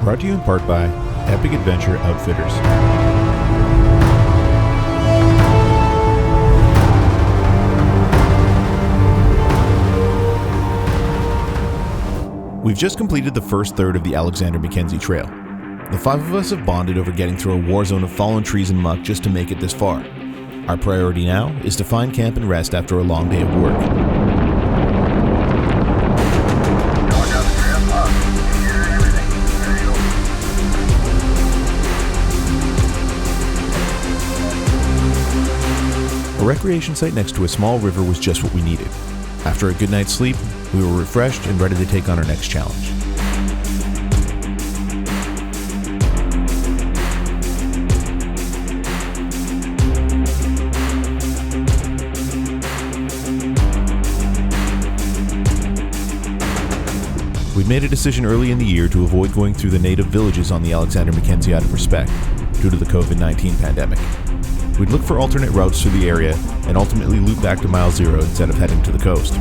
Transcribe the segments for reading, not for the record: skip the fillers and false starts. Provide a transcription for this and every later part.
Brought to you in part by Epic Adventure Outfitters. We've just completed the first third of the Alexander Mackenzie Trail. The five of us have bonded over getting through a war zone of fallen trees and muck just to make it this far. Our priority now is to find camp and rest after a long day of work. A recreation site next to a small river was just what we needed. After a good night's sleep, we were refreshed and ready to take on our next challenge. We made a decision early in the year to avoid going through the native villages on the Alexander Mackenzie out of respect, due to the COVID-19 pandemic. We'd look for alternate routes through the area and ultimately loop back to Mile Zero instead of heading to the coast.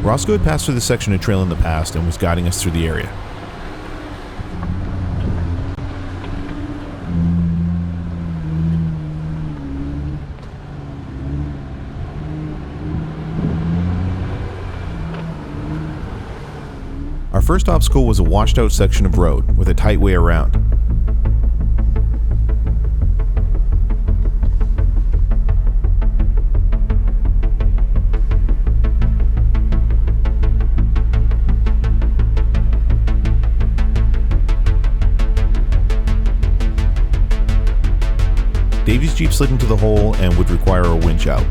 Roscoe had passed through this section of trail in the past and was guiding us through the area. Our first obstacle was a washed out section of road with a tight way around. Davy's Jeep slid into the hole and would require a winch out.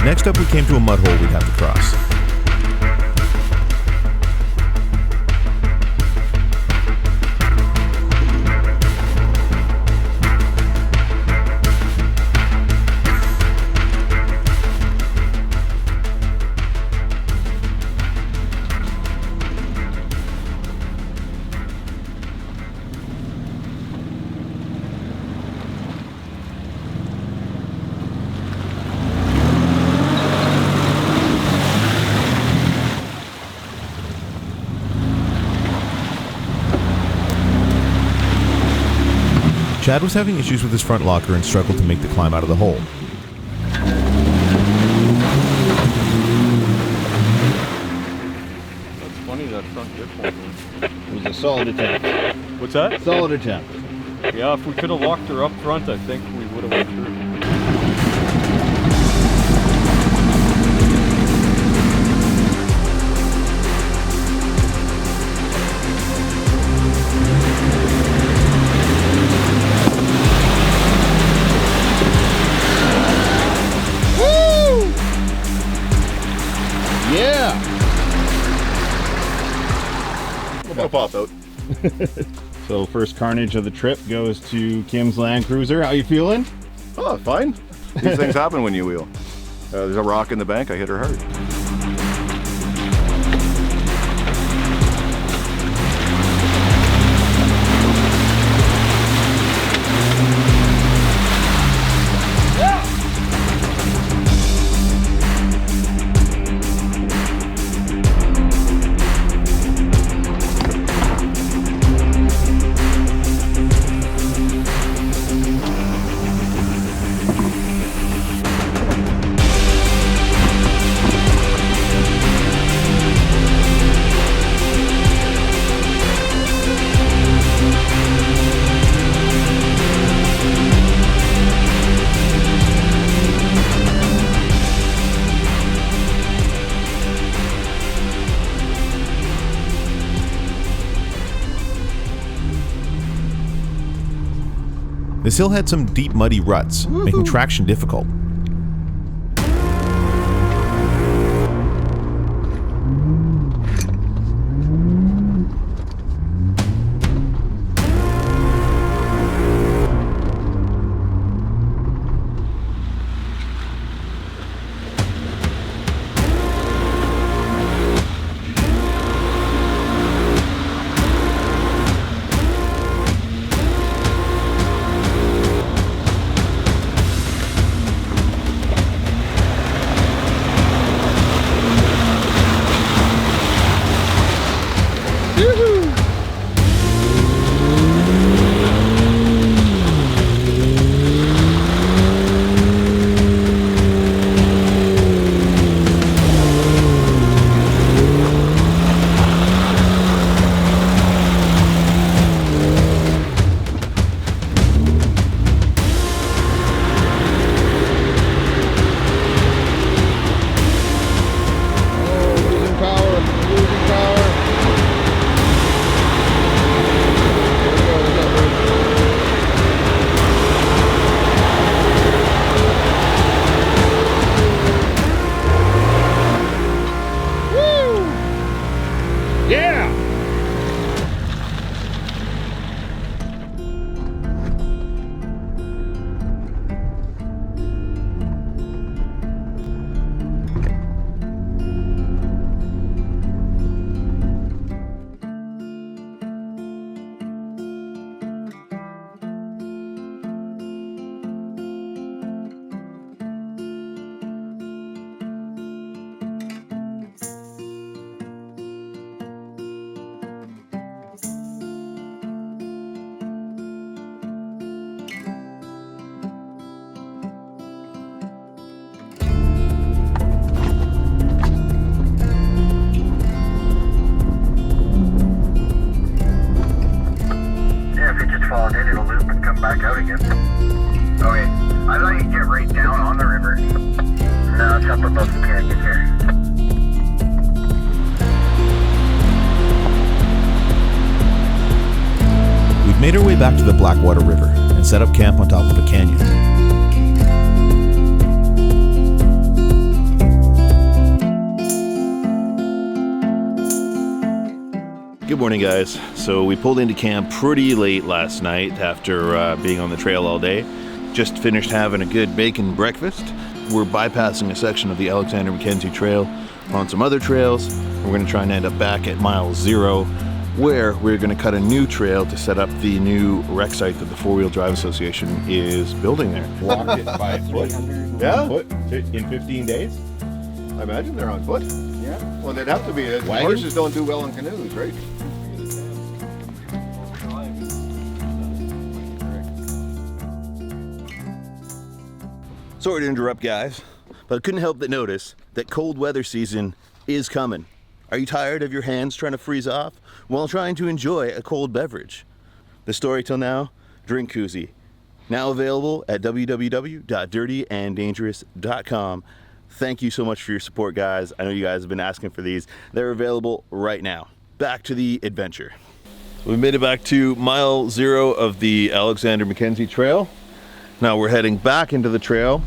Next up, we came to a mud hole we'd have to cross. Chad was having issues with his front locker and struggled to make the climb out of the hole. That's funny, that front dip hole. It was a solid attempt. What's that? Solid attempt. Yeah, if we could have locked her up front, I think we would have went through. pop out. So first carnage of the trip goes to Kim's Land Cruiser. How you feeling? Oh, fine. These things happen when you wheel. There's a rock in the bank. I hit her hard. This hill had some deep, muddy ruts, making traction difficult. back out again. Okay, I thought you'd get right down on the river. No, it's up above the canyon here. We've made our way back to the Blackwater River and set up camp on top of a canyon. Good morning, guys. So we pulled into camp pretty late last night after being on the trail all day. Just finished having a good bacon breakfast. We're bypassing a section of the Alexander Mackenzie Trail on some other trails. We're going to try and end up back at mile 0, where we're going to cut a new trail to set up the new rec site that the 4-Wheel Drive Association is building there. Walk it by foot. Yeah. Foot in 15 days. I imagine they're on foot. Yeah. Well, they'd have to be. Wagon? Horses don't do well in canoes, right? Sorry to interrupt, guys, but I couldn't help but notice that cold weather season is coming. Are you tired of your hands trying to freeze off while trying to enjoy a cold beverage? The story till now, Drink Koozie. Now available at www.dirtyanddangerous.com. Thank you so much for your support, guys. I know you guys have been asking for these. They're available right now. Back to the adventure. We made it back to mile 0 of the Alexander Mackenzie Trail. Now we're heading back into the trail.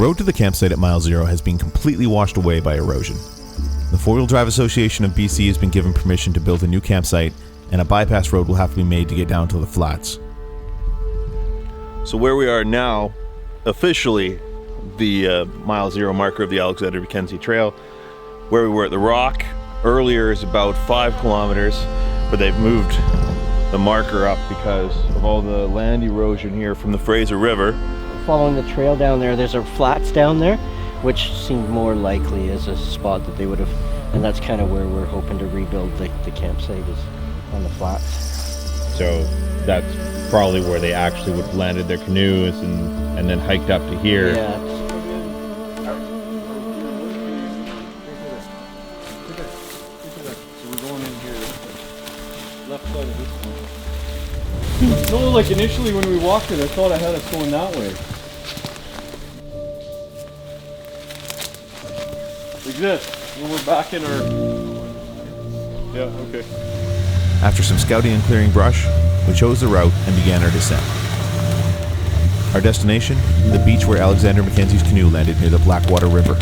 road to the campsite at Mile Zero has been completely washed away by erosion. The Four-Wheel Drive Association of BC has been given permission to build a new campsite, and a bypass road will have to be made to get down to the flats. So where we are now, officially the Mile Zero marker of the Alexander Mackenzie Trail. Where we were at the Rock earlier is about 5 kilometers, but they've moved the marker up because of all the land erosion here from the Fraser River. Following the trail down there, there's a flats down there, which seemed more likely as a spot that they would have, and that's kind of where we're hoping to rebuild the campsite, is on the flats. So that's probably where they actually would have landed their canoes and then hiked up to here. Yeah. So we're going in here, left side of this one. No, like initially when we walked it, I thought I had us going that way. Like this, when we're back in our... Yeah, okay. After some scouting and clearing brush, we chose the route and began our descent. Our destination, the beach where Alexander Mackenzie's canoe landed near the Blackwater River.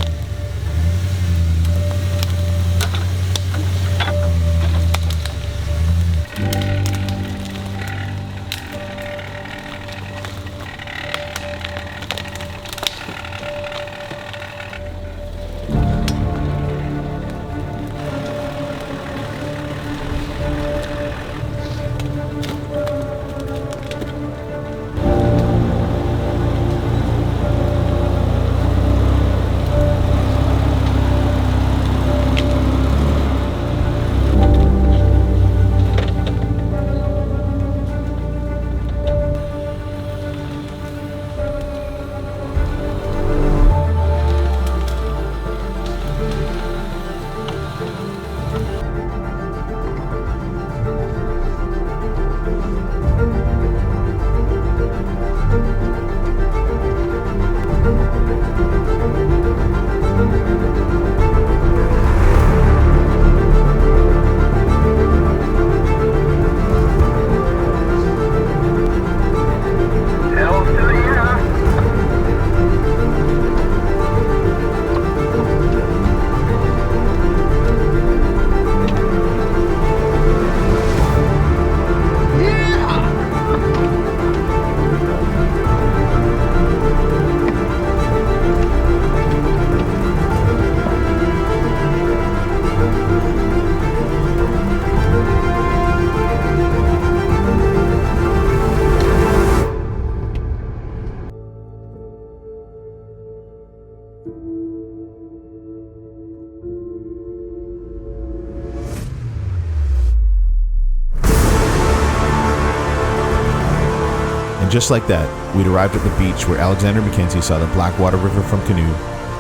Just like that, we'd arrived at the beach where Alexander Mackenzie saw the Blackwater River from canoe,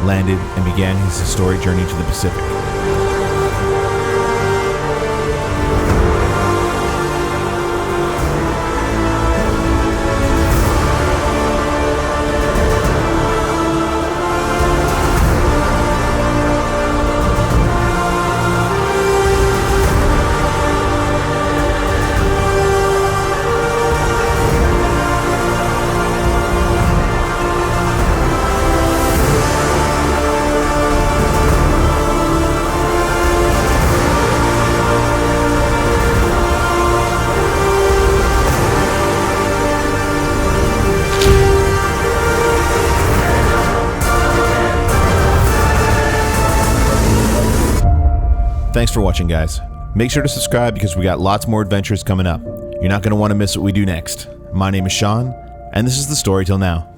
landed, and began his historic journey to the Pacific. Thanks for watching, guys. Make sure to subscribe because we got lots more adventures coming up. You're not going to want to miss what we do next. My name is Sean, and this is The Story Till Now.